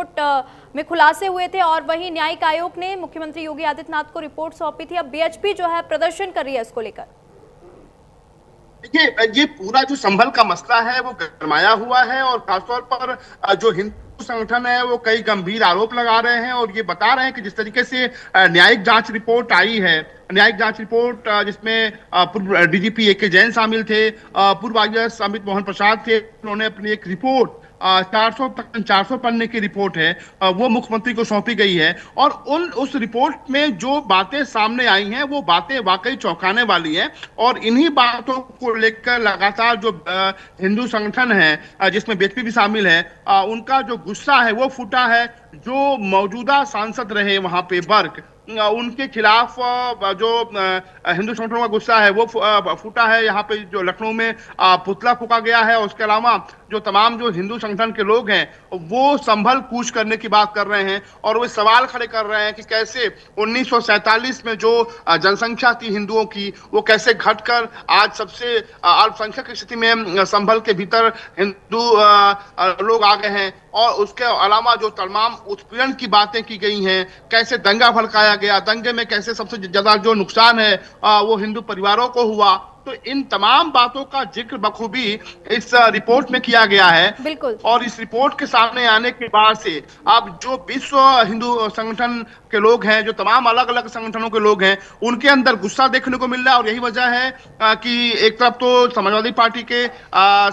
Report में खुलासे हुए थे और वहीं न्यायिक आयोग ने मुख्यमंत्री योगी आदित्यनाथ को रिपोर्ट सौंपी थी। अब बीएचपी जो है प्रदर्शन कर रही है इसको लेकर। देखिए, ये पूरा जो संभल का मसला है वो गरमाया हुआ है और खासतौर पर जो हिंदू संगठन है वो कई गंभीर आरोप लगा रहे हैं और ये बता रहे हैं कि जिस तरीके से न्यायिक जांच रिपोर्ट आई है, न्यायिक जांच रिपोर्ट जिसमें पूर्व डीजीपी ए के जैन शामिल थे, पूर्व आईएएस अमित मोहन प्रसाद थे, उन्होंने अपनी एक रिपोर्ट 400 पन्ने की रिपोर्ट है, वो मुख्यमंत्री को सौंपी गई है और उस रिपोर्ट में जो बातें सामने आई हैं वो बातें वाकई चौंकाने वाली हैं और इन्हीं बातों को लेकर लगातार जो हिंदू संगठन है जिसमें बीएचपी भी शामिल है, उनका जो गुस्सा है वो फूटा है। जो मौजूदा सांसद रहे वहां पे वर्ग, उनके खिलाफ जो हिंदू संगठनों का गुस्सा है वो फूटा है। यहाँ पे जो लखनऊ में पुतला फूका गया है, उसके अलावा जो तमाम जो हिंदू संगठन के लोग हैं वो संभल कूच करने की बात कर रहे हैं और वो सवाल खड़े कर रहे हैं कि कैसे 1947 में जो जनसंख्या थी हिंदुओं की वो कैसे घटकर आज सबसे अल्पसंख्यक की स्थिति में संभल के भीतर हिंदू लोग आ गए हैं। और उसके अलावा जो तमाम उत्पीड़न की बातें की गई हैं, कैसे दंगा भड़काया गया, दंगे में कैसे सबसे ज्यादा जो नुकसान है वो हिंदू परिवारों को हुआ, तो इन तमाम बातों का जिक्र बखूबी इस रिपोर्ट में किया गया है। बिल्कुल। और इस रिपोर्ट के सामने आने के बाद से अब जो विश्व हिंदू संगठन के लोग हैं, जो तमाम अलग अलग संगठनों के लोग हैं, उनके अंदर गुस्सा देखने को मिल रहा है और यही वजह है कि एक तरफ तो समाजवादी पार्टी के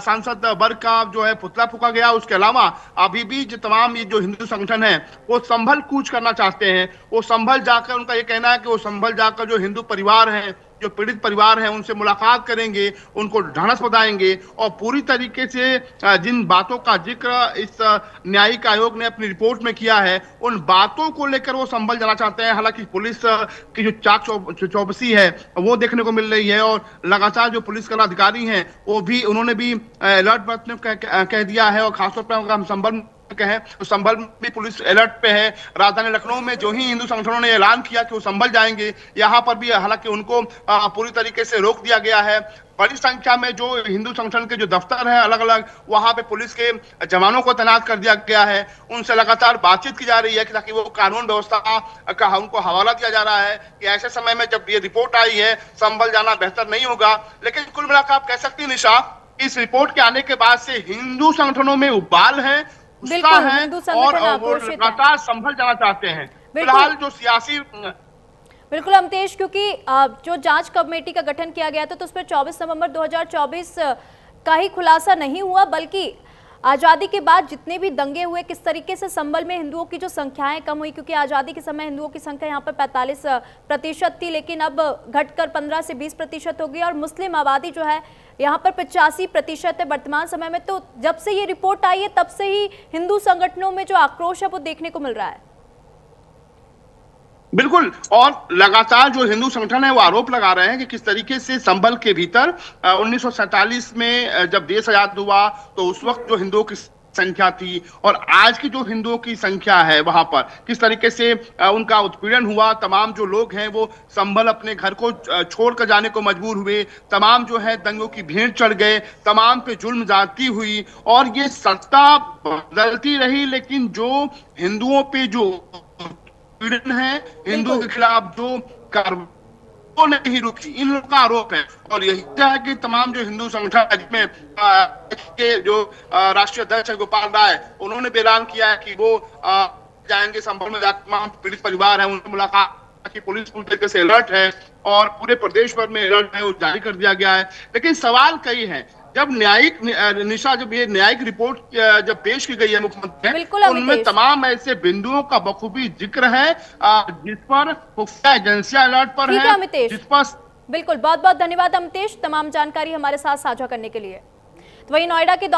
सांसद वर्ग का जो है पुतला फूका गया, उसके अलावा अभी भी जो तमाम ये जो हिंदू संगठन है वो संभल कूच करना चाहते हैं। वो संभल जाकर, उनका ये कहना है कि वो संभल जाकर जो हिंदू परिवार है, जो पीड़ित परिवार हैं, उनसे मुलाकात करेंगे, उनको ढांढस बंधाएंगे और पूरी तरीके से जिन बातों का जिक्र इस न्यायिक आयोग ने अपनी रिपोर्ट में किया है उन बातों को लेकर वो संभल जाना चाहते हैं। हालांकि पुलिस की जो चाक चौकसी है वो देखने को मिल रही है और लगातार जो पुलिस के अधिकारी हैं वो भी, उन्होंने भी अलर्ट बरतने कह दिया है और खासतौर पर हम संभल है तो संभल भी पुलिस अलर्ट पे है। राजधानी लखनऊ में जो ही हिंदू संगठनों ने ऐलान किया कि वो संभल जाएंगे, यहाँ पर भी हालांकि उनको पूरी तरीके से रोक दिया गया है। बड़ी संख्या में जो हिंदू संगठन के जो दफ्तर है अलग अलग, वहां पे पुलिस के जवानों को तैनात कर दिया गया है। उनसे लगातार बातचीत की जा रही है कि ताकि वो कानून व्यवस्था का उनको हवाला दिया जा रहा है कि ऐसे समय में जब ये रिपोर्ट आई है संभल जाना बेहतर नहीं होगा। लेकिन कुल मिलाकर आप कह सकती हैं निशा, इस रिपोर्ट के आने के बाद से हिंदू संगठनों में उबाल है, गुस्सा है और वो लगातार संभल जाना चाहते हैं। फिलहाल जो सियासी बिल्कुल अमतेश, क्योंकि जो जांच कमेटी का गठन किया गया था तो उस पर 24 नवंबर 2024 का ही खुलासा नहीं हुआ, बल्कि आज़ादी के बाद जितने भी दंगे हुए, किस तरीके से संभल में हिंदुओं की जो संख्याएं कम हुई, क्योंकि आज़ादी के समय हिंदुओं की संख्या यहाँ पर 45% थी, लेकिन अब घटकर 15 से 20% हो गई और मुस्लिम आबादी जो है यहाँ पर 85% है वर्तमान समय में। तो जब से ये रिपोर्ट आई है तब से ही हिंदू संगठनों में जो आक्रोश है वो देखने को मिल रहा है। बिल्कुल, और लगातार जो हिंदू संगठन है वो आरोप लगा रहे हैं कि किस तरीके से संभल के भीतर 1947 में जब देश आजाद हुआ तो उस वक्त जो हिंदुओं की संख्या थी और आज की जो हिंदुओं की संख्या है वहां पर किस तरीके से उनका उत्पीड़न हुआ। तमाम जो लोग हैं वो संभल अपने घर को छोड़कर जाने को मजबूर हुए, तमाम जो है दंगों की भीड़ चढ़ गए, तमाम पे जुल्म ज्यादती हुई और ये सत्ता बदलती रही, लेकिन जो हिंदुओं पे जो पीड़न है, हिंदुओं के खिलाफ जो कार्रवाई वो नहीं रुकी, इन लोगों का आरोप है। और यही है कि तमाम जो हिंदू संगठन जिसमें के जो राष्ट्रीय अध्यक्ष है गोपाल राय, उन्होंने भी ऐलान किया है कि वो जाएंगे संभल में, तमाम पीड़ित परिवार है उनसे मुलाकात की। पुलिस पूरी तरीके से अलर्ट है और पूरे प्रदेश भर में अलर्ट है वो जारी कर दिया गया है। लेकिन सवाल कई है, जब निशा जब ये न्यायिक रिपोर्ट जब पेश की गई है मुख्यमंत्री, तो उनमें तमाम ऐसे बिंदुओं का बखूबी जिक्र है जिस पर खुफिया एजेंसियां अलर्ट पर है, जिस पर बिल्कुल। बहुत बहुत धन्यवाद अमितेश, तमाम जानकारी हमारे साथ साझा करने के लिए। तो वही नोएडा के दौरे